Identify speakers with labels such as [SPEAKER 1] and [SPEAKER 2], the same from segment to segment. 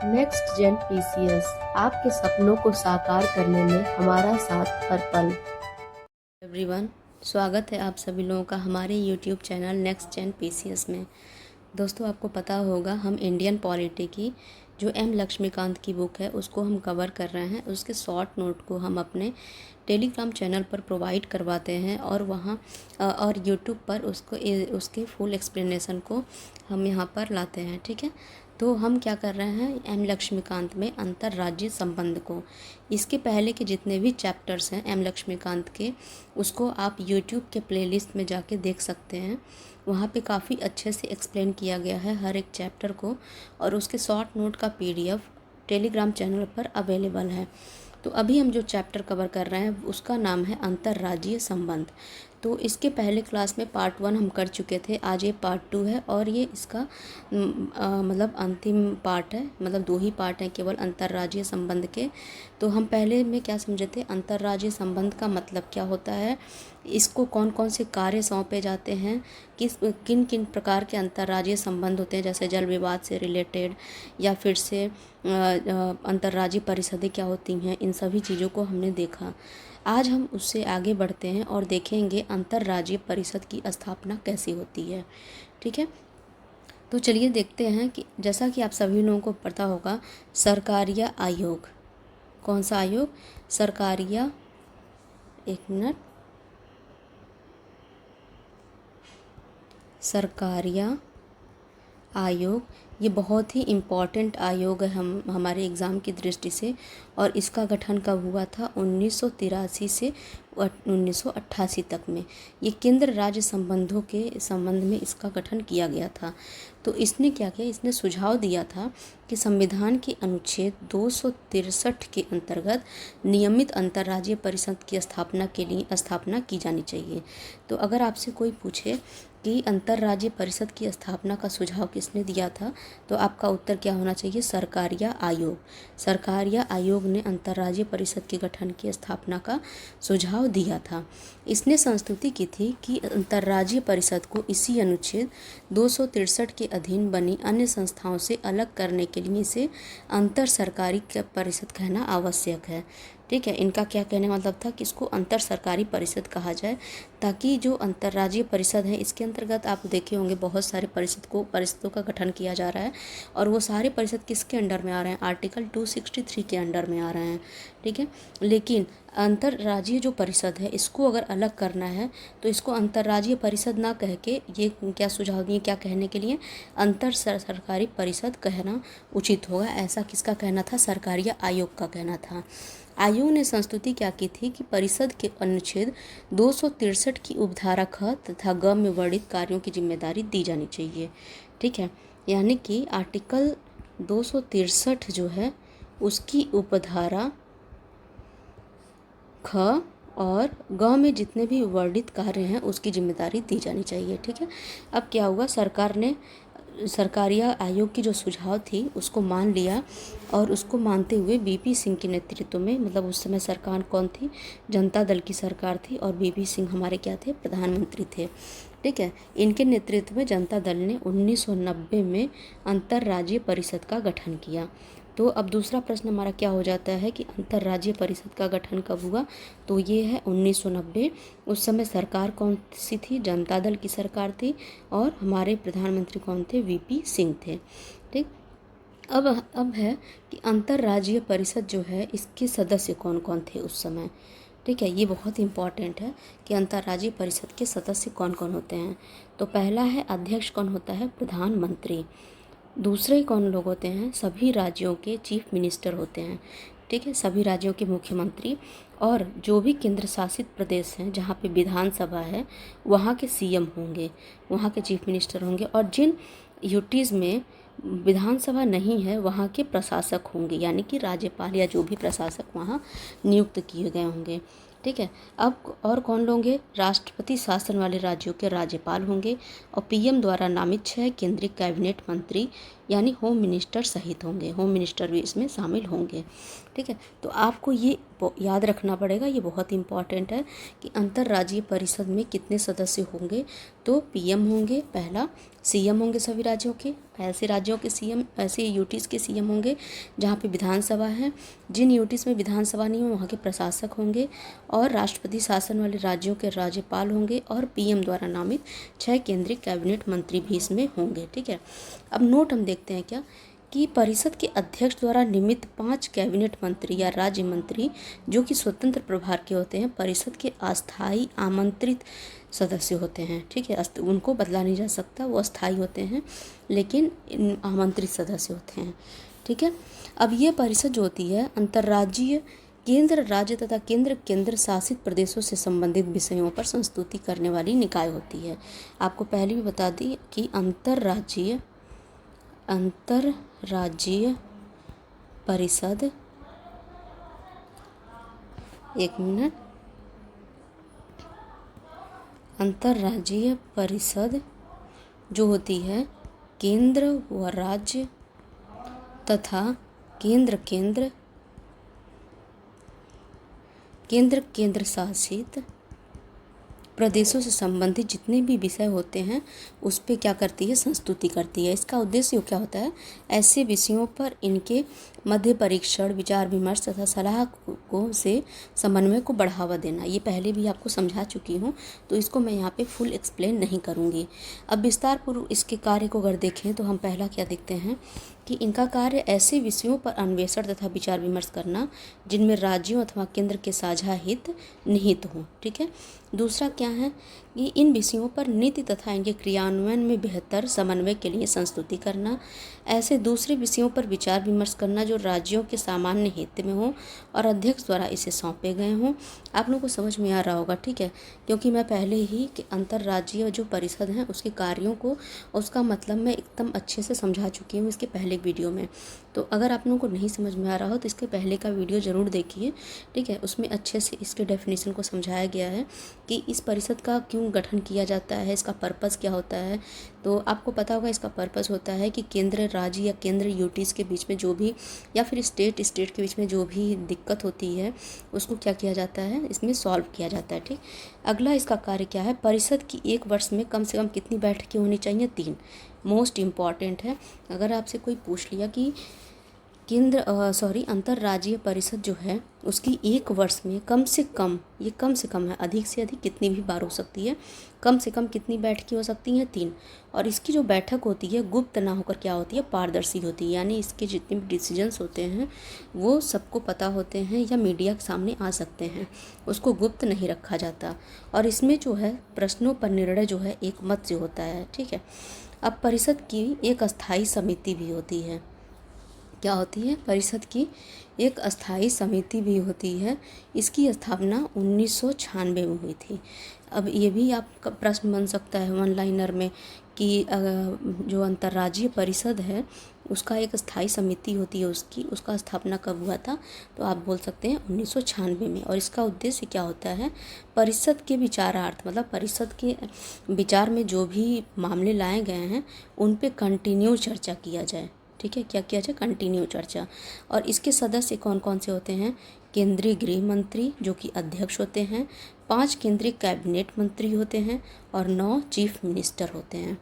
[SPEAKER 1] Next gen PCS आपके सपनों को साकार करने में हमारा साथ हर पल। एवरीवन, स्वागत है आप सभी लोगों का हमारे YouTube channel next gen PCS में। दोस्तों, आपको पता होगा हम इंडियन पॉलिटी की जो एम लक्ष्मीकांत की बुक है उसको हम कवर कर रहे हैं। उसके शॉर्ट नोट को हम अपने टेलीग्राम चैनल पर प्रोवाइड करवाते हैं और वहाँ और यूट्यूब पर उसके फुल एक्सप्लेनेशन को हम यहाँ पर लाते हैं। ठीक है, तो हम क्या कर रहे हैं, एम लक्ष्मीकांत में अंतर्राज्यीय संबंध को, इसके पहले के जितने भी चैप्टर्स हैं एम लक्ष्मीकांत के, उसको आप यूट्यूब के प्लेलिस्ट में जाके देख सकते हैं। वहाँ पे काफ़ी अच्छे से एक्सप्लेन किया गया है हर एक चैप्टर को, और उसके शॉर्ट नोट का पीडीएफ टेलीग्राम चैनल पर अवेलेबल है। तो अभी हम जो चैप्टर कवर कर रहे हैं उसका नाम है अंतर्राज्यीय संबंध। तो इसके पहले क्लास में पार्ट 1 हम कर चुके थे, आज ये पार्ट 2 है और ये इसका मतलब अंतिम पार्ट है। मतलब 2 ही पार्ट हैं केवल अंतर्राज्यीय संबंध के। तो हम पहले में क्या समझे थे, अंतर्राज्यीय संबंध का मतलब क्या होता है, इसको कौन कौन से कार्य सौंपे जाते हैं, किन किन प्रकार के अंतर्राज्यीय संबंध होते हैं, जैसे जल विवाद से रिलेटेड या फिर से अंतर्राज्यीय परिषदें क्या होती हैं, इन सभी चीज़ों को हमने देखा। आज हम उससे आगे बढ़ते हैं और देखेंगे अंतर्राज्यीय परिषद की स्थापना कैसी होती है। ठीक है, तो चलिए देखते हैं कि जैसा कि आप सभी लोगों को पता होगा, सरकारिया आयोग, कौन सा आयोग, सरकारिया, एक मिनट, सरकारिया आयोग, ये बहुत ही इम्पॉर्टेंट आयोग है हमारे एग्ज़ाम की दृष्टि से। और इसका गठन कब हुआ था, 1983 से 1988 तक में। ये केंद्र राज्य संबंधों के संबंध में इसका गठन किया गया था। तो इसने क्या किया, इसने सुझाव दिया था कि संविधान के अनुच्छेद 263 के अंतर्गत नियमित अंतर्राज्यीय परिषद की स्थापना की जानी चाहिए। तो अगर आपसे कोई पूछे कि अंतर्राज्यीय परिषद की स्थापना का सुझाव किसने दिया था, तो आपका उत्तर क्या होना चाहिए, सरकारिया आयोग। सरकारिया आयोग ने अंतर्राज्यीय परिषद के गठन की स्थापना का सुझाव दिया था। इसने संस्तुति की थी कि अंतर्राज्यीय परिषद को इसी अनुच्छेद 263 के अधीन बनी अन्य संस्थाओं से अलग करने के लिए इसे अंतर सरकारी परिषद कहना आवश्यक है। ठीक है, इनका क्या कहने मतलब था कि इसको अंतर सरकारी परिषद कहा जाए, ताकि जो अंतर्राज्यीय परिषद है इसके अंतर्गत आप देखे होंगे बहुत सारे परिषदों का गठन किया जा रहा है, और वो सारे परिषद किसके अंडर में आ रहे हैं, आर्टिकल 263 के अंडर में आ रहे हैं। ठीक है, लेकिन अंतर्राज्यीय जो परिषद है इसको अगर अलग करना है तो इसको अंतर्राज्यीय परिषद ना कह के, ये क्या सुझाव दिए, क्या कहने के लिए, अंतर सरकारी परिषद कहना उचित होगा। ऐसा किसका कहना था, सरकारिया आयोग का कहना था। आयोग ने संस्तुति क्या की थी कि परिषद के अनुच्छेद 263 की उपधारा ख तथा ग में वर्णित कार्यों की जिम्मेदारी दी जानी चाहिए। ठीक है, यानी कि आर्टिकल 263 जो है उसकी उपधारा ख और ग में जितने भी वर्णित कार्य हैं उसकी जिम्मेदारी दी जानी चाहिए। ठीक है, अब क्या हुआ, सरकार ने सरकारिया आयोग की जो सुझाव थी उसको मान लिया, और उसको मानते हुए बीपी सिंह के नेतृत्व में, मतलब उस समय सरकार कौन थी, जनता दल की सरकार थी, और बीपी सिंह हमारे क्या थे, प्रधानमंत्री थे। ठीक है, इनके नेतृत्व में जनता दल ने 1990 में अंतर्राज्यीय परिषद का गठन किया। तो अब दूसरा प्रश्न हमारा क्या हो जाता है कि अंतर्राज्यीय परिषद का गठन कब हुआ, तो ये है 1990। उस समय सरकार कौन सी थी, जनता दल की सरकार थी, और हमारे प्रधानमंत्री कौन थे, वीपी सिंह थे। ठीक, अब है कि अंतर्राज्यीय परिषद जो है इसके सदस्य कौन कौन थे उस समय। ठीक है, ये बहुत इंपॉर्टेंट है कि अंतर्राज्यीय परिषद के सदस्य कौन कौन होते हैं। तो पहला है अध्यक्ष, कौन होता है, प्रधानमंत्री। दूसरे कौन लोग होते हैं, सभी राज्यों के चीफ मिनिस्टर होते हैं। ठीक है, सभी राज्यों के मुख्यमंत्री, और जो भी केंद्र शासित प्रदेश हैं जहाँ पे विधानसभा है वहाँ के सीएम होंगे, वहाँ के चीफ मिनिस्टर होंगे, और जिन यूटीज़ में विधानसभा नहीं है वहाँ के प्रशासक होंगे, यानी कि राज्यपाल या जो भी प्रशासक वहाँ नियुक्त किए गए होंगे। ठीक है, अब और कौन लोग होंगे, राष्ट्रपति शासन वाले राज्यों के राज्यपाल होंगे, और पीएम द्वारा नामित 6 केंद्रीय कैबिनेट मंत्री यानी होम मिनिस्टर सहित होंगे, होम मिनिस्टर भी इसमें शामिल होंगे। ठीक है, तो आपको ये याद रखना पड़ेगा, ये बहुत इंपॉर्टेंट है कि अंतर्राज्यीय परिषद में कितने सदस्य होंगे। तो पीएम होंगे पहला, सीएम होंगे सभी राज्यों के, ऐसे राज्यों के सीएम, ऐसे यूटीज़ के सीएम होंगे जहाँ पे विधानसभा है। जिन यूटीज़ में विधानसभा नहीं हो वहाँ के प्रशासक होंगे, और राष्ट्रपति शासन वाले राज्यों के राज्यपाल होंगे, और पीएम द्वारा नामित 6 केंद्रीय कैबिनेट मंत्री भी इसमें होंगे। ठीक है, अब नोट हम देखते हैं क्या कि परिषद के अध्यक्ष द्वारा नियमित 5 कैबिनेट मंत्री या राज्य मंत्री जो कि स्वतंत्र प्रभार के होते हैं, परिषद के अस्थायी आमंत्रित सदस्य होते हैं। ठीक है, उनको बदला नहीं जा सकता, वो अस्थायी होते हैं लेकिन आमंत्रित सदस्य होते हैं। ठीक है, अब ये परिषद जो होती है अंतर्राज्यीय, केंद्र राज्य तथा केंद्र शासित प्रदेशों से संबंधित विषयों पर संस्तुति करने वाली निकाय होती है। आपको पहले भी बता दी कि अंतर्राज्यीय परिषद, एक मिनट, अंतर्राज्यीय परिषद जो होती है केंद्र व राज्य तथा केंद्र शासित प्रदेशों से संबंधित जितने भी विषय होते हैं उस पे क्या करती है, संस्तुति करती है। इसका उद्देश्य क्या होता है, ऐसे विषयों पर इनके मध्य परीक्षण, विचार विमर्श तथा सलाह को से समन्वय को बढ़ावा देना। ये पहले भी आपको समझा चुकी हूँ, तो इसको मैं यहाँ पे फुल एक्सप्लेन नहीं करूँगी। अब विस्तार पूर्वक इसके कार्य को अगर देखें तो हम पहला क्या देखते हैं कि इनका कार्य ऐसे विषयों पर अन्वेषण तथा विचार विमर्श करना जिनमें राज्यों अथवा केंद्र के साझा हित निहित हों। ठीक है, दूसरा क्या है कि इन विषयों पर नीति तथा इनके क्रियान्वयन में बेहतर समन्वय के लिए संस्तुति करना, ऐसे दूसरे विषयों पर विचार विमर्श करना जो राज्यों के सामान्य हित में हो और अध्यक्ष द्वारा इसे सौंपे गए हों। आप लोगों को समझ में आ रहा होगा। ठीक है, क्योंकि मैं पहले ही कि अंतर्राज्यीय जो परिषद हैं उसके कार्यों को, उसका मतलब मैं एकदम अच्छे से समझा चुकी हूँ इसके पहले वीडियो में। तो अगर आप लोगों को नहीं समझ में आ रहा हो तो इसके पहले का वीडियो ज़रूर देखिए। ठीक है, उसमें अच्छे से इसके डेफिनेशन को समझाया गया है कि इस परिषद का क्यों गठन किया जाता है, इसका पर्पस क्या होता है। तो आपको पता होगा इसका पर्पस होता है कि केंद्र राज्य या केंद्र यूटीज़ के बीच में जो भी, या फिर स्टेट के बीच में जो भी दिक्कत होती है उसको क्या किया जाता है, इसमें सॉल्व किया जाता है। ठीक, अगला इसका कार्य क्या है, परिषद की एक वर्ष में कम से कम कितनी बैठकें होनी चाहिए, 3। मोस्ट इम्पॉर्टेंट है। अगर आपसे कोई पूछ लिया कि अंतर्राज्यीय परिषद जो है उसकी एक वर्ष में कम से कम, ये कम से कम है, अधिक से अधिक कितनी भी बार हो सकती है, कम से कम कितनी बैठकें हो सकती हैं, 3। और इसकी जो बैठक होती है गुप्त ना होकर क्या होती है, पारदर्शी होती है। यानी इसके जितने भी डिसीजंस होते हैं वो सबको पता होते हैं या मीडिया के सामने आ सकते हैं, उसको गुप्त नहीं रखा जाता। और इसमें जो है प्रश्नों पर निर्णय जो है एक मत से होता है। ठीक है, अब परिषद की एक अस्थायी समिति भी होती है। क्या होती है, परिषद की एक अस्थायी समिति भी होती है। इसकी स्थापना 1996 में हुई थी। अब ये भी आपका प्रश्न बन सकता है वन लाइनर में कि जो अंतर्राज्यीय परिषद है उसका एक स्थायी समिति होती है, उसका स्थापना कब हुआ था, तो आप बोल सकते हैं 1996 में। और इसका उद्देश्य क्या होता है, परिषद के विचारार्थ, मतलब परिषद के विचार में जो भी मामले लाए गए हैं उन पे कंटिन्यू चर्चा किया जाए। ठीक है, क्या किया जाए, कंटिन्यू चर्चा। और इसके सदस्य कौन कौन से होते हैं, केंद्रीय गृह मंत्री जो कि अध्यक्ष होते हैं, 5 केंद्रीय कैबिनेट मंत्री होते हैं और 9 चीफ मिनिस्टर होते हैं।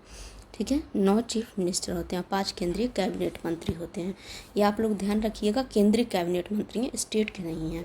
[SPEAKER 1] ठीक है, 9 चीफ मिनिस्टर होते हैं, 5 केंद्रीय कैबिनेट मंत्री होते हैं। ये आप लोग ध्यान रखिएगा, केंद्रीय कैबिनेट मंत्री हैं, स्टेट के नहीं हैं।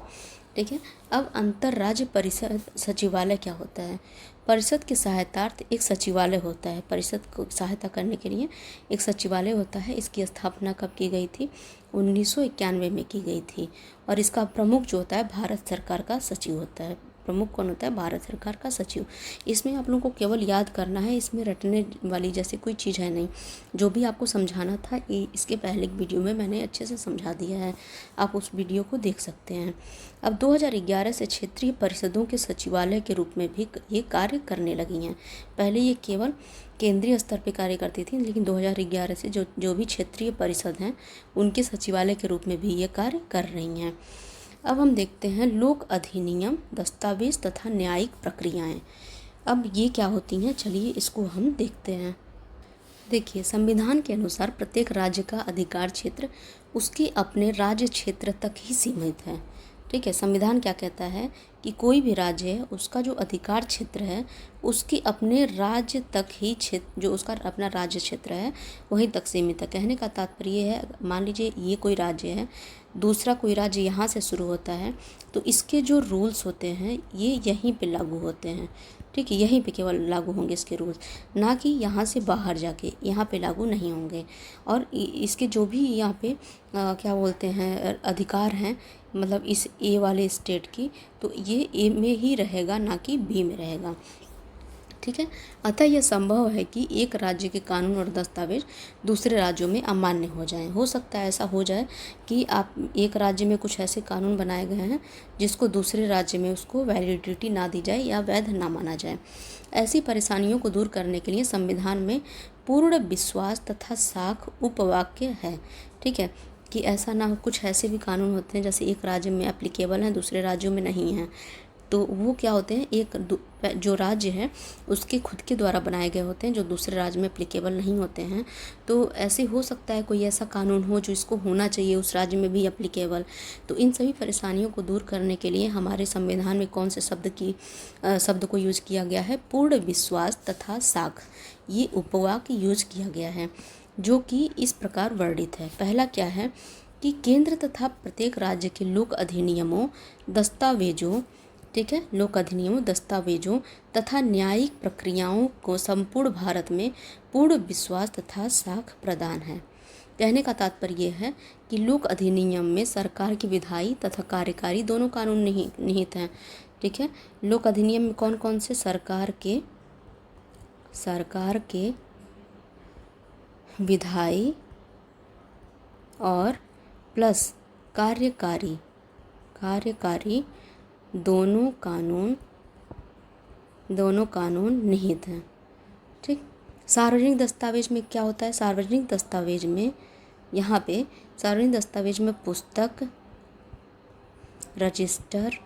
[SPEAKER 1] ठीक है, अब अंतर्राज्य परिषद सचिवालय क्या होता है, परिषद के सहायतार्थ एक सचिवालय होता है। परिषद को सहायता करने के लिए एक सचिवालय होता है। इसकी स्थापना कब की गई थी, 1991 में की गई थी। और इसका प्रमुख जो होता है भारत सरकार का सचिव होता है। प्रमुख कौन होता है, भारत सरकार का सचिव। इसमें आप लोगों को केवल याद करना है, इसमें रटने वाली जैसे कोई चीज़ है नहीं। जो भी आपको समझाना था इसके पहले वीडियो में मैंने अच्छे से समझा दिया है, आप उस वीडियो को देख सकते हैं। अब 2011 से क्षेत्रीय परिषदों के सचिवालय के रूप में भी ये कार्य करने लगी हैं। पहले ये केवल केंद्रीय स्तर पर कार्य करती थी, लेकिन 2011 से जो भी क्षेत्रीय परिषद हैं उनके सचिवालय के रूप में भी ये कार्य कर रही हैं। अब हम देखते हैं लोक अधिनियम, दस्तावेज तथा न्यायिक प्रक्रियाएं। अब ये क्या होती हैं, चलिए इसको हम देखते हैं। देखिए, संविधान के अनुसार प्रत्येक राज्य का अधिकार क्षेत्र उसके अपने राज्य क्षेत्र तक ही सीमित है। ठीक है, संविधान क्या कहता है कि कोई भी राज्य है उसका जो अधिकार क्षेत्र है उसके अपने राज्य तक ही क्षेत्र, जो उसका अपना राज्य क्षेत्र है वहीं तक सीमित है। कहने का तात्पर्य है, मान लीजिए ये कोई राज्य है, दूसरा कोई राज्य यहाँ से शुरू होता है, तो इसके जो रूल्स होते हैं ये यहीं पे लागू होते हैं। ठीक है, यहीं पे केवल लागू होंगे इसके रूल्स, ना कि यहाँ से बाहर जाके यहाँ पे लागू नहीं होंगे। और इसके जो भी यहाँ पे क्या बोलते हैं अधिकार हैं, मतलब इस ए वाले स्टेट की, तो ये ए में ही रहेगा, ना कि बी में रहेगा। ठीक है, अतः यह संभव है कि एक राज्य के कानून और दस्तावेज दूसरे राज्यों में अमान्य हो जाएं। हो सकता है ऐसा हो जाए कि आप एक राज्य में कुछ ऐसे कानून बनाए गए हैं जिसको दूसरे राज्य में उसको वैलिडिटी ना दी जाए या वैध ना माना जाए। ऐसी परेशानियों को दूर करने के लिए संविधान में पूर्ण विश्वास तथा साख उपवाक्य है। ठीक है, कि ऐसा ना हो, कुछ ऐसे भी कानून होते हैं जैसे एक राज्य में एप्लीकेबल हैं दूसरे राज्यों में नहीं हैं, तो वो क्या होते हैं, एक जो राज्य है उसके खुद के द्वारा बनाए गए होते हैं जो दूसरे राज्य में एप्लीकेबल नहीं होते हैं। तो ऐसे हो सकता है कोई ऐसा कानून हो जो इसको होना चाहिए उस राज्य में भी एप्लीकेबल। तो इन सभी परेशानियों को दूर करने के लिए हमारे संविधान में कौन से शब्द को यूज किया गया है, पूर्ण विश्वास तथा साख, ये उपवाक्य यूज किया गया है, जो कि इस प्रकार वर्णित है। पहला क्या है कि केंद्र तथा प्रत्येक राज्य के लोक अधिनियमों, दस्तावेजों, ठीक है, लोक अधिनियमों, दस्तावेजों तथा न्यायिक प्रक्रियाओं को संपूर्ण भारत में पूर्ण विश्वास तथा साख प्रदान है। कहने का तात्पर्य है कि लोक अधिनियम में सरकार की विधायी तथा कार्यकारी दोनों कानून निहित हैं। ठीक है, लोक अधिनियम में कौन कौन से, सरकार के विधायी और प्लस कार्यकारी दोनों कानून निहित हैं। ठीक, सार्वजनिक दस्तावेज में क्या होता है, सार्वजनिक दस्तावेज में यहाँ पे सार्वजनिक दस्तावेज में पुस्तक, रजिस्टर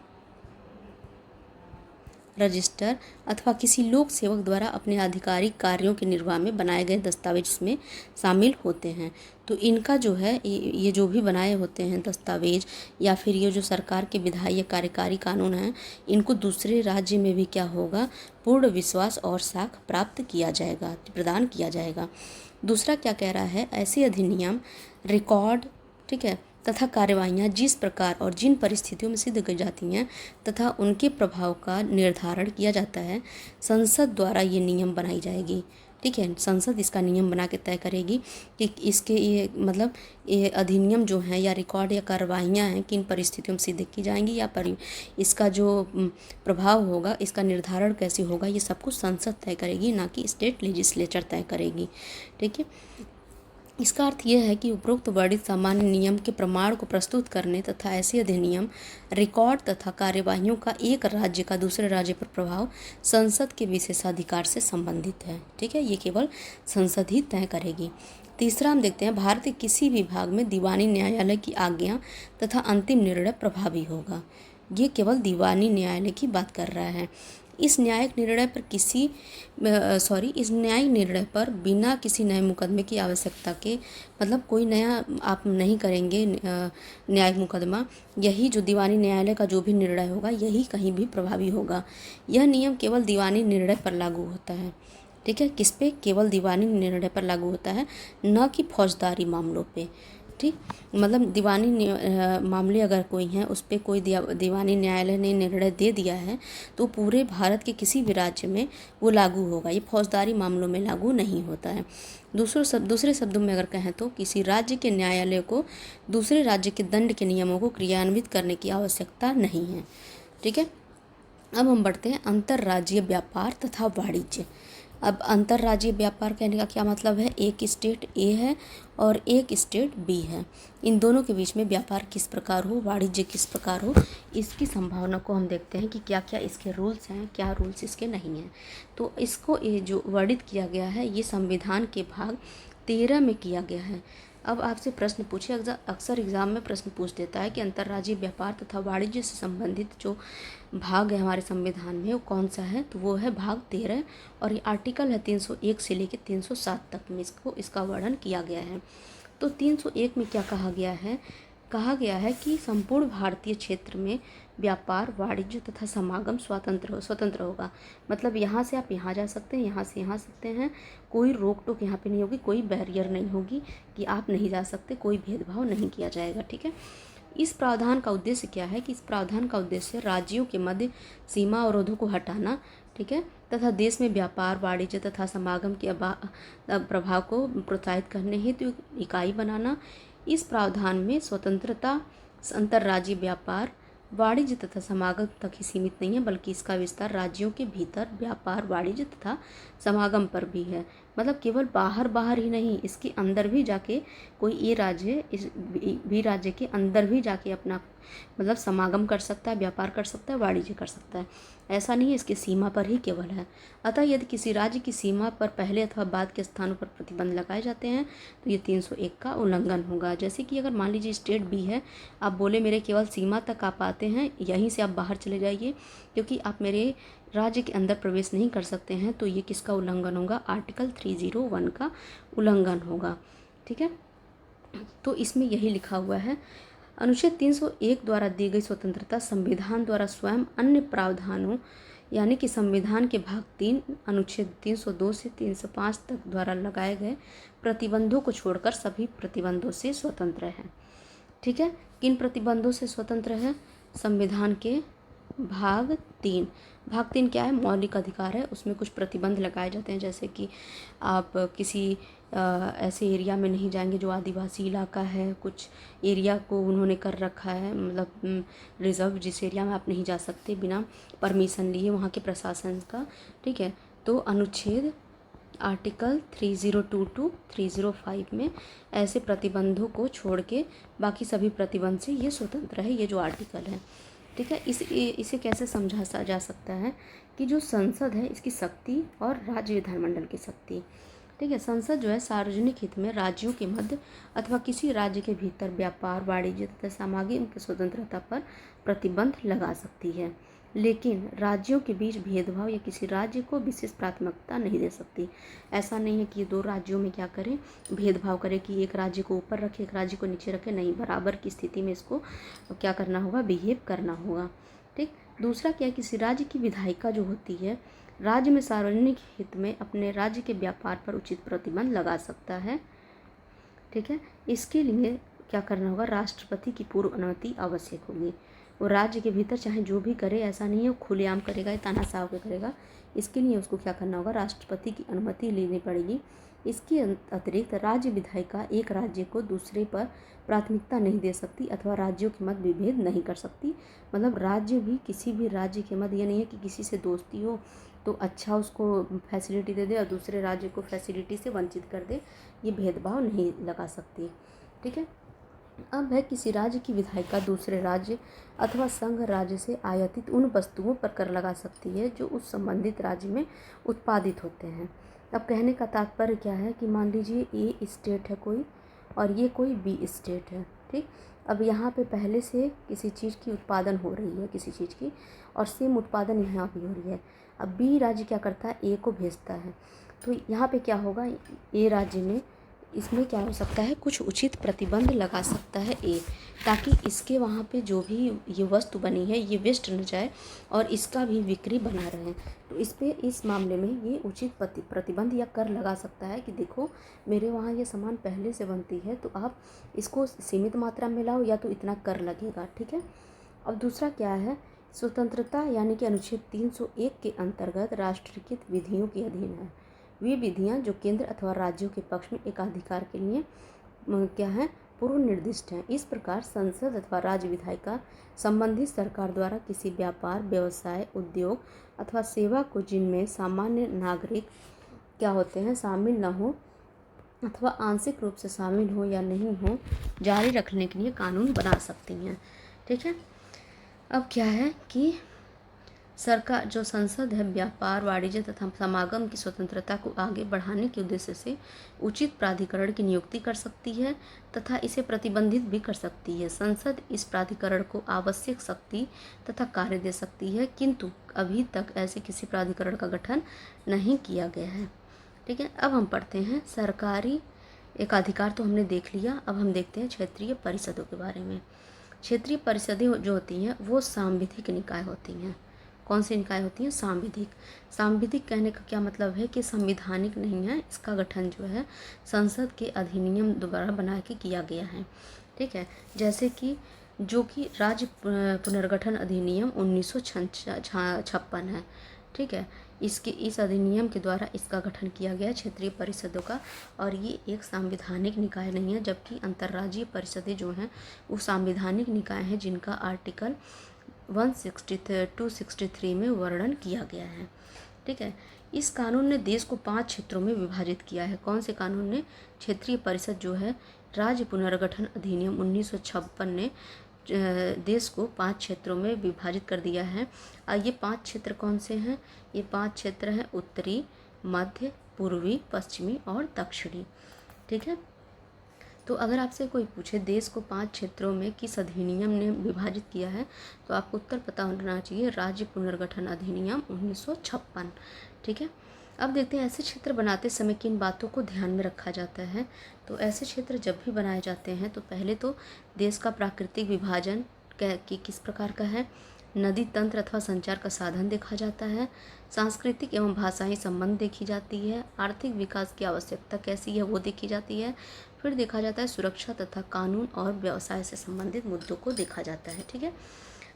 [SPEAKER 1] अथवा किसी लोक सेवक द्वारा अपने आधिकारिक कार्यों के निर्वाह में बनाए गए दस्तावेज इसमें शामिल होते हैं। तो इनका जो है ये जो भी बनाए होते हैं दस्तावेज या फिर ये जो सरकार के विधायी कार्यकारी कानून हैं, इनको दूसरे राज्य में भी क्या होगा, पूर्ण विश्वास और साख प्रदान किया जाएगा। दूसरा क्या कह रहा है, ऐसे अधिनियम, रिकॉर्ड, ठीक है, तथा कार्यवाहियाँ जिस प्रकार और जिन परिस्थितियों में सिद्ध की जाती हैं तथा उनके प्रभाव का निर्धारण किया जाता है, संसद द्वारा ये नियम बनाई जाएगी। ठीक है, संसद इसका नियम बना के तय करेगी कि इसके ये अधिनियम जो हैं या रिकॉर्ड या कार्यवाहियाँ हैं किन परिस्थितियों में सिद्ध की जाएंगी या इसका जो प्रभाव होगा, इसका निर्धारण कैसे होगा, ये सब कुछ संसद तय करेगी, ना कि स्टेट लेजिस्लेचर तय करेगी। ठीक है, इसका अर्थ यह है कि उपरोक्त वर्णित सामान्य नियम के प्रमाण को प्रस्तुत करने तथा ऐसे अधिनियम, रिकॉर्ड तथा कार्यवाहियों का एक राज्य का दूसरे राज्य पर प्रभाव संसद के विशेषाधिकार से संबंधित है। ठीक है, ये केवल संसद ही तय करेगी। तीसरा हम देखते हैं, भारत के किसी भी भाग में दीवानी न्यायालय की आज्ञा तथा अंतिम निर्णय प्रभावी होगा। ये केवल दीवानी न्यायालय की बात कर रहा है। इस न्यायिक निर्णय पर बिना किसी नए मुकदमे की आवश्यकता के, मतलब कोई नया आप नहीं करेंगे न्यायिक मुकदमा, यही जो दीवानी न्यायालय का जो भी निर्णय होगा यही कहीं भी प्रभावी होगा। यह नियम केवल दीवानी निर्णय पर लागू होता है। ठीक है, किस पे, केवल दीवानी निर्णय पर लागू होता है, न कि फौजदारी मामलों पे। ठीक, मतलब दीवानी मामले अगर कोई हैं उस पर कोई दीवानी न्यायालय ने निर्णय दे दिया है तो पूरे भारत के किसी भी राज्य में वो लागू होगा, ये फौजदारी मामलों में लागू नहीं होता है। दूसरे शब्दों में अगर कहें तो किसी राज्य के न्यायालय को दूसरे राज्य के दंड के नियमों को क्रियान्वित करने की आवश्यकता नहीं है। ठीक है, अब हम बढ़ते हैं अंतर्राज्यीय व्यापार तथा वाणिज्य। अब अंतर्राज्यीय व्यापार कहने का क्या मतलब है, एक स्टेट ए है और एक स्टेट बी है, इन दोनों के बीच में व्यापार किस प्रकार हो, वाणिज्य किस प्रकार हो, इसकी संभावना को हम देखते हैं कि क्या क्या इसके रूल्स हैं, क्या रूल्स इसके नहीं हैं। तो इसको ये जो वर्णित किया गया है ये संविधान के भाग 13 में किया गया है। अब आपसे प्रश्न पूछे, अक्सर एग्ज़ाम में प्रश्न पूछ देता है कि अंतर्राज्यीय व्यापार तथा वाणिज्य से संबंधित जो भाग है हमारे संविधान में वो कौन सा है, तो वो है भाग 13 और ये आर्टिकल है 301 से लेकर 307 तक में इसका वर्णन किया गया है। तो 301 में क्या कहा गया है? कहा गया है कि संपूर्ण भारतीय क्षेत्र में व्यापार, वाणिज्य तथा समागम स्वतंत्र होगा। मतलब यहाँ से आप यहाँ जा सकते हैं, यहाँ से यहाँ सकते हैं, कोई रोक टोक यहाँ पे नहीं होगी, कोई बैरियर नहीं होगी कि आप नहीं जा सकते, कोई भेदभाव नहीं किया जाएगा। ठीक है। इस प्रावधान का उद्देश्य क्या है? कि इस प्रावधान का उद्देश्य राज्यों के मध्य सीमा अवरोधों को हटाना, ठीक है, तथा देश में व्यापार, वाणिज्य तथा समागम के प्रभाव को प्रोत्साहित करने हेतु इकाई बनाना। इस प्रावधान में स्वतंत्रता अंतर्राज्यीय व्यापार, वाणिज्य तथा समागम तक ही सीमित नहीं है, बल्कि इसका विस्तार राज्यों के भीतर व्यापार, वाणिज्य तथा समागम पर भी है। मतलब केवल बाहर ही नहीं, इसके अंदर भी जाके कोई ये राज्य इस भी राज्य के अंदर भी जाके अपना मतलब समागम कर सकता है, व्यापार कर सकता है, वाणिज्य कर सकता है। ऐसा नहीं है इसकी सीमा पर ही केवल है। अतः यदि किसी राज्य की सीमा पर पहले अथवा बाद के स्थानों पर प्रतिबंध लगाए जाते हैं तो ये 301 का उल्लंघन होगा। जैसे कि अगर मान लीजिए स्टेट बी है, आप बोले मेरे केवल सीमा तक आप आते हैं, यहीं से आप बाहर चले जाइए क्योंकि आप मेरे राज्य के अंदर प्रवेश नहीं कर सकते हैं, तो ये किसका उल्लंघन होगा? आर्टिकल 301 का उल्लंघन होगा। ठीक है। तो इसमें यही लिखा हुआ है, अनुच्छेद 301 द्वारा दी गई स्वतंत्रता संविधान द्वारा स्वयं अन्य प्रावधानों यानी कि संविधान के भाग 3 अनुच्छेद 302 से 305 तक द्वारा लगाए गए प्रतिबंधों को छोड़कर सभी प्रतिबंधों से स्वतंत्र है। ठीक है। किन प्रतिबंधों से स्वतंत्र है? संविधान के भाग 3। भाग 3 क्या है? मौलिक अधिकार है। उसमें कुछ प्रतिबंध लगाए जाते हैं, जैसे कि आप किसी ऐसे एरिया में नहीं जाएंगे जो आदिवासी इलाका है, कुछ एरिया को उन्होंने कर रखा है मतलब रिजर्व, जिस एरिया में आप नहीं जा सकते बिना परमिशन लिए वहाँ के प्रशासन का। ठीक है। तो अनुच्छेद आर्टिकल 302 305 में ऐसे प्रतिबंधों को छोड़ के बाकी सभी प्रतिबंध से ये स्वतंत्र है, ये जो आर्टिकल है। ठीक है। इसे कैसे समझा जा सकता है कि जो संसद है इसकी शक्ति और राज्य विधानमंडल की शक्ति। ठीक है। संसद जो है सार्वजनिक हित में राज्यों के मध्य अथवा किसी राज्य के भीतर व्यापार, वाणिज्य तथा सामाजिक की स्वतंत्रता पर प्रतिबंध लगा सकती है, लेकिन राज्यों के बीच भेदभाव या किसी राज्य को विशेष प्राथमिकता नहीं दे सकती। ऐसा नहीं है कि दो राज्यों में क्या करें, भेदभाव करें कि एक राज्य को ऊपर रखे एक राज्य को नीचे रखे, नहीं, बराबर की स्थिति में इसको क्या करना होगा? बिहेव करना होगा। ठीक। दूसरा क्या है? किसी राज्य की विधायिका जो होती है राज्य में सार्वजनिक हित में अपने राज्य के व्यापार पर उचित प्रतिबंध लगा सकता है। ठीक है। इसके लिए क्या करना होगा? राष्ट्रपति की पूर्व अनुमति आवश्यक होगी। वो राज्य के भीतर चाहे जो भी करे, ऐसा नहीं है वो खुलेआम करेगा या तानाशाह होकर करेगा। इसके लिए उसको क्या करना होगा? राष्ट्रपति की अनुमति लेनी पड़ेगी। इसके अतिरिक्त राज्य विधायिका एक राज्य को दूसरे पर प्राथमिकता नहीं दे सकती अथवा राज्यों के मध्य विभेद नहीं कर सकती। मतलब राज्य भी किसी भी राज्य के मध्य, ये नहीं है कि किसी से दोस्ती हो तो अच्छा उसको फैसिलिटी दे दे और दूसरे राज्य को फैसिलिटी से वंचित कर दे, ये भेदभाव नहीं लगा सकती। ठीक है। अब है किसी राज्य की विधायिका दूसरे राज्य अथवा संघ राज्य से आयातित उन वस्तुओं पर कर लगा सकती है जो उस संबंधित राज्य में उत्पादित होते हैं। अब कहने का तात्पर्य क्या है कि मान लीजिए ए स्टेट है कोई और ये कोई बी स्टेट है। ठीक। अब यहाँ पे पहले से किसी चीज़ की उत्पादन हो रही है किसी चीज़ की, और सेम उत्पादन यहाँ भी हो रही है। अब बी राज्य क्या करता है? ए को भेजता है। तो यहाँ पे क्या होगा? ए राज्य में इसमें क्या हो सकता है? कुछ उचित प्रतिबंध लगा सकता है ए, ताकि इसके वहाँ पे जो भी ये वस्तु बनी है ये वेस्ट न जाए और इसका भी बिक्री बना रहे। तो इस मामले में ये उचित प्रतिबंध या कर लगा सकता है कि देखो मेरे वहाँ ये सामान पहले से बनती है तो आप इसको सीमित मात्रा में लाओ या तो इतना कर लगेगा। ठीक है। अब दूसरा क्या है? स्वतंत्रता यानी कि अनुच्छेद 301 के अंतर्गत राष्ट्रीयकृत विधियों के अधीन है। वे विधियां जो केंद्र अथवा राज्यों के पक्ष में एकाधिकार के लिए क्या है? पूर्व निर्दिष्ट हैं। इस प्रकार संसद अथवा राज्य विधायिका संबंधित सरकार द्वारा किसी व्यापार, व्यवसाय, उद्योग अथवा सेवा को जिनमें सामान्य नागरिक क्या होते हैं शामिल न हो अथवा आंशिक रूप से शामिल हो या नहीं हो, जारी रखने के लिए कानून बना सकती हैं। ठीक है। अब क्या है कि सरकार जो संसद है व्यापार, वाणिज्य तथा समागम की स्वतंत्रता को आगे बढ़ाने के उद्देश्य से उचित प्राधिकरण की नियुक्ति कर सकती है तथा इसे प्रतिबंधित भी कर सकती है। संसद इस प्राधिकरण को आवश्यक शक्ति तथा कार्य दे सकती है, किंतु अभी तक ऐसे किसी प्राधिकरण का गठन नहीं किया गया है। ठीक है, अब हम पढ़ते हैं सरकारी एकाधिकार तो हमने देख लिया। अब हम देखते हैं क्षेत्रीय परिषदों के बारे में। क्षेत्रीय परिषदें जो होती हैं वो सांविधिक निकाय होती हैं। कौन सी निकाय होती हैं? सांविधिक। सांविधिक कहने का क्या मतलब है कि संविधानिक नहीं है, इसका गठन जो है संसद के अधिनियम द्वारा बना के किया गया है। ठीक है, जैसे कि जो कि राज्य पुनर्गठन अधिनियम 1956 है। ठीक है, इस अधिनियम के द्वारा इसका गठन किया गया क्षेत्रीय परिषदों का, और ये एक संवैधानिक निकाय नहीं है, जबकि अंतर्राज्यीय परिषदें जो हैं वो संवैधानिक निकाय हैं जिनका आर्टिकल 263 में वर्णन किया गया है। ठीक है, इस कानून ने देश को 5 क्षेत्रों में विभाजित किया है। कौन से कानून ने? क्षेत्रीय परिषद जो है राज्य पुनर्गठन अधिनियम 1956 ने देश को 5 क्षेत्रों में विभाजित कर दिया है। ये 5 क्षेत्र कौन से हैं? ये 5 क्षेत्र हैं उत्तरी, मध्य, पूर्वी, पश्चिमी और दक्षिणी। ठीक है, तो अगर आपसे कोई पूछे देश को 5 क्षेत्रों में किस अधिनियम ने विभाजित किया है, तो आपको उत्तर पता होना चाहिए, राज्य पुनर्गठन अधिनियम 1956। ठीक है, अब देखते हैं ऐसे क्षेत्र बनाते समय किन बातों को ध्यान में रखा जाता है। तो ऐसे क्षेत्र जब भी बनाए जाते हैं तो पहले तो देश का प्राकृतिक विभाजन किस प्रकार का है, नदी तंत्र अथवा संचार का साधन देखा जाता है, सांस्कृतिक एवं भाषाई संबंध देखी जाती है, आर्थिक विकास की आवश्यकता कैसी है वो देखी जाती है, फिर देखा जाता है सुरक्षा तथा कानून और व्यवसाय से संबंधित मुद्दों को देखा जाता है। ठीक है,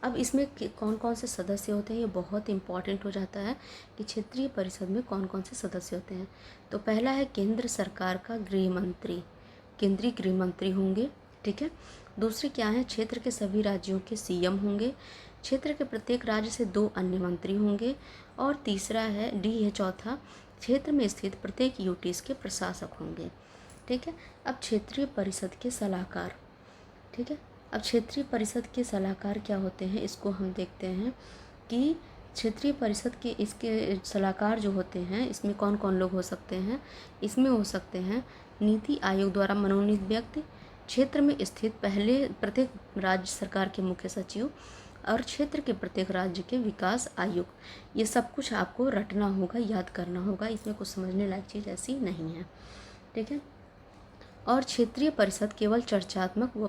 [SPEAKER 1] अब इसमें कौन कौन से सदस्य होते हैं ये बहुत इंपॉर्टेंट हो जाता है कि क्षेत्रीय परिषद में कौन कौन से सदस्य होते हैं। तो पहला है केंद्र सरकार का गृह मंत्री, केंद्रीय गृह मंत्री होंगे। ठीक है, दूसरे क्या है? क्षेत्र के सभी राज्यों के सीएम होंगे। क्षेत्र के प्रत्येक राज्य से 2 अन्य मंत्री होंगे। और तीसरा है डी है चौथा, क्षेत्र में स्थित प्रत्येक यूटीज के प्रशासक होंगे। ठीक है, अब क्षेत्रीय परिषद के सलाहकार। ठीक है, अब क्षेत्रीय परिषद के सलाहकार क्या होते हैं इसको हम देखते हैं कि क्षेत्रीय परिषद के इसके सलाहकार जो होते हैं इसमें कौन कौन लोग हो सकते हैं। इसमें हो सकते हैं नीति आयोग द्वारा मनोनीत व्यक्ति, क्षेत्र में स्थित प्रत्येक राज्य सरकार के मुख्य सचिव और क्षेत्र के प्रत्येक राज्य के विकास आयुक्त। ये सब कुछ आपको रटना होगा, याद करना होगा, इसमें कुछ समझने लायक चीज़ ऐसी नहीं है। ठीक है, और क्षेत्रीय परिषद केवल चर्चात्मक व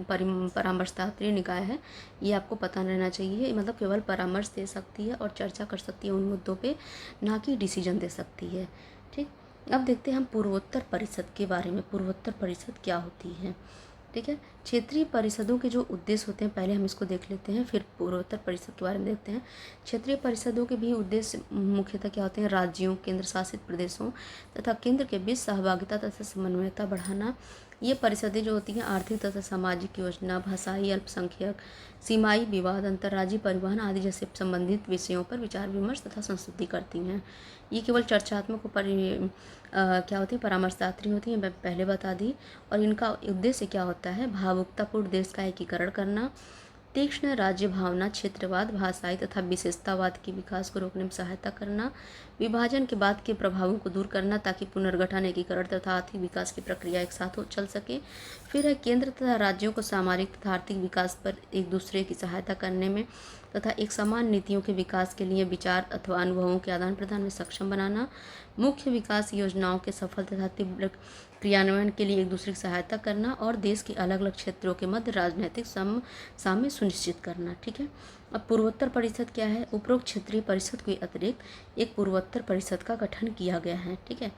[SPEAKER 1] परामर्शदात्री निकाय है, ये आपको पता रहना चाहिए। मतलब केवल परामर्श दे सकती है और चर्चा कर सकती है उन मुद्दों पे, ना कि डिसीजन दे सकती है। ठीक, अब देखते हैं हम पूर्वोत्तर परिषद के बारे में। पूर्वोत्तर परिषद क्या होती है? ठीक है, क्षेत्रीय परिषदों के जो उद्देश्य होते हैं पहले हम इसको देख लेते हैं, फिर पूर्वोत्तर परिषद के बारे में देखते हैं। क्षेत्रीय परिषदों के भी उद्देश्य मुख्यतः क्या होते हैं? राज्यों, केंद्र शासित प्रदेशों तथा केंद्र के बीच सहभागिता तथा समन्वयता बढ़ाना। ये परिषदें जो होती हैं आर्थिक तथा सामाजिक योजना, भाषाई अल्पसंख्यक, सीमाई विवाद, अंतर्राज्यीय परिवहन आदि जैसे संबंधित विषयों पर विचार विमर्श तथा संस्तुति करती हैं। ये केवल चर्चात्मक क्या होती है? परामर्शदात्री होती हैं, मैं पहले बता दी। और इनका उद्देश्य क्या होता है? भावुकतापूर्ण देश का एकीकरण करना, तीक्ष्ण राज्य भावना, क्षेत्रवाद, भाषाई तथा विशेषतावाद के विकास को रोकने में सहायता करना, विभाजन के बाद के प्रभावों को दूर करना ताकि पुनर्गठन, एकीकरण तथा आर्थिक विकास की प्रक्रिया एक साथ चल सके। फिर है केंद्र तथा राज्यों को सामरिक तथा आर्थिक विकास पर एक दूसरे की सहायता करने में तथा एक समान नीतियों के विकास के लिए विचार अथवा अनुभवों के आदान प्रदान में सक्षम बनाना, मुख्य विकास योजनाओं के सफल तथा तीव्र क्रियान्वयन के लिए एक दूसरे की सहायता करना और देश के अलग अलग क्षेत्रों के मध्य राजनीतिक साम्य सुनिश्चित करना। ठीक है, अब पूर्वोत्तर परिषद क्या है? उपरोक्त क्षेत्रीय परिषद के अतिरिक्त एक पूर्वोत्तर परिषद का गठन किया गया है। ठीक है,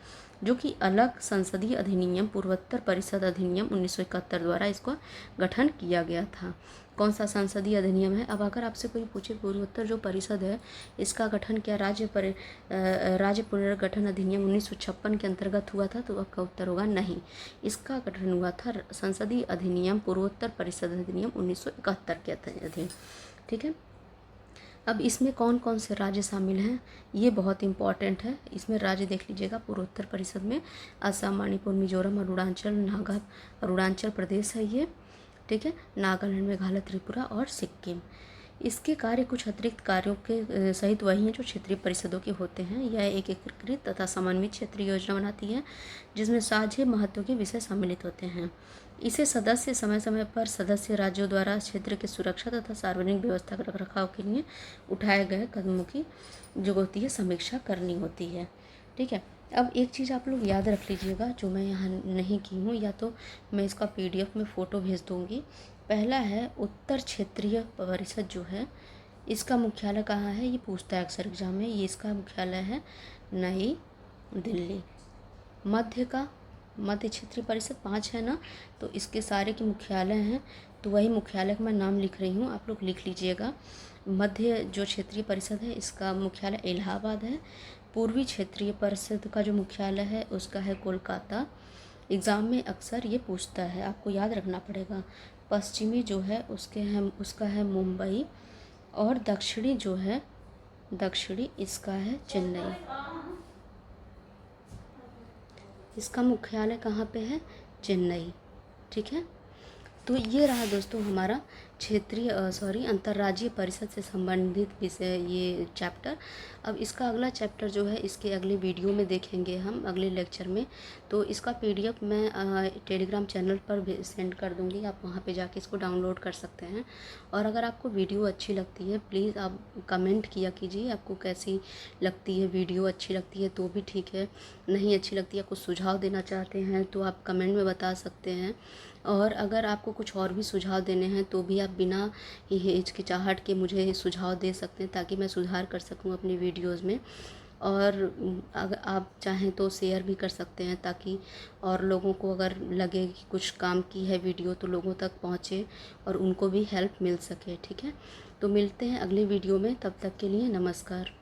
[SPEAKER 1] जो कि अलग संसदीय अधिनियम पूर्वोत्तर परिषद अधिनियम 1971 द्वारा इसका गठन किया गया था। कौन सा संसदीय अधिनियम है? अब अगर आपसे कोई पूछे पूर्वोत्तर जो परिषद है इसका गठन क्या राज्य पुनर्गठन अधिनियम 1956 के अंतर्गत हुआ था, तो आपका उत्तर होगा नहीं। इसका गठन हुआ था संसदीय अधिनियम पूर्वोत्तर परिषद अधिनियम 1971 के अधीन। ठीक है, अब इसमें कौन कौन से राज्य शामिल हैं ये बहुत इंपॉर्टेंट है। इसमें राज्य देख लीजिएगा पूर्वोत्तर परिषद में असम, मणिपुर, मिजोरम, अरुणाचल प्रदेश है ये। ठीक है, नागालैंड, मेघालय, त्रिपुरा और सिक्किम। इसके कार्य कुछ अतिरिक्त कार्यों के सहित वही हैं जो क्षेत्रीय परिषदों के होते हैं। यह एक एकीकृत तथा समन्वित क्षेत्रीय योजना बनाती है जिसमें साझे महत्व के विषय सम्मिलित होते हैं। इसे सदस्य समय समय पर सदस्य राज्यों द्वारा क्षेत्र की सुरक्षा तथा सार्वजनिक व्यवस्था के रखरखाव के लिए उठाए गए कदमों की जो होती है समीक्षा करनी होती है। ठीक है, अब एक चीज़ आप लोग याद रख लीजिएगा जो मैं यहाँ नहीं की हूँ, या तो मैं इसका PDF में फ़ोटो भेज दूँगी। पहला है उत्तर क्षेत्रीय परिषद जो है, इसका मुख्यालय कहाँ है, ये पूछता है अक्सर एग्जाम में। ये इसका मुख्यालय है नई दिल्ली। मध्य क्षेत्रीय परिषद 5 है ना, तो इसके सारे के मुख्यालय हैं, तो वही मुख्यालय का मैं नाम लिख रही हूँ, आप लोग लिख लीजिएगा। मध्य जो क्षेत्रीय परिषद है इसका मुख्यालय इलाहाबाद है। पूर्वी क्षेत्रीय परिषद का जो मुख्यालय है उसका है कोलकाता। एग्ज़ाम में अक्सर ये पूछता है, आपको याद रखना पड़ेगा। पश्चिमी जो है उसका है मुंबई, और दक्षिणी जो है इसका है चेन्नई। इसका मुख्यालय कहाँ पे है, चेन्नई। ठीक है, तो ये रहा दोस्तों हमारा अंतर्राज्यीय परिषद से संबंधित विषय ये चैप्टर। अब इसका अगला चैप्टर जो है इसके अगले वीडियो में देखेंगे हम, अगले लेक्चर में। तो इसका PDF मैं टेलीग्राम चैनल पर भी सेंड कर दूंगी, आप वहाँ पे जाके इसको डाउनलोड कर सकते हैं। और अगर आपको वीडियो अच्छी लगती है प्लीज़ आप कमेंट किया कीजिए, आपको कैसी लगती है वीडियो। अच्छी लगती है तो भी ठीक है, नहीं अच्छी लगती है, कुछ सुझाव देना चाहते हैं तो आप कमेंट में बता सकते हैं। और अगर आपको कुछ और भी सुझाव देने हैं तो भी आप बिना हिचकिचाहट के मुझे सुझाव दे सकते हैं ताकि मैं सुधार कर सकूं अपनी वीडियोस में। और अगर आप चाहें तो शेयर भी कर सकते हैं ताकि और लोगों को अगर लगे कि कुछ काम की है वीडियो तो लोगों तक पहुंचे और उनको भी हेल्प मिल सके। ठीक है, तो मिलते हैं अगले वीडियो में, तब तक के लिए नमस्कार।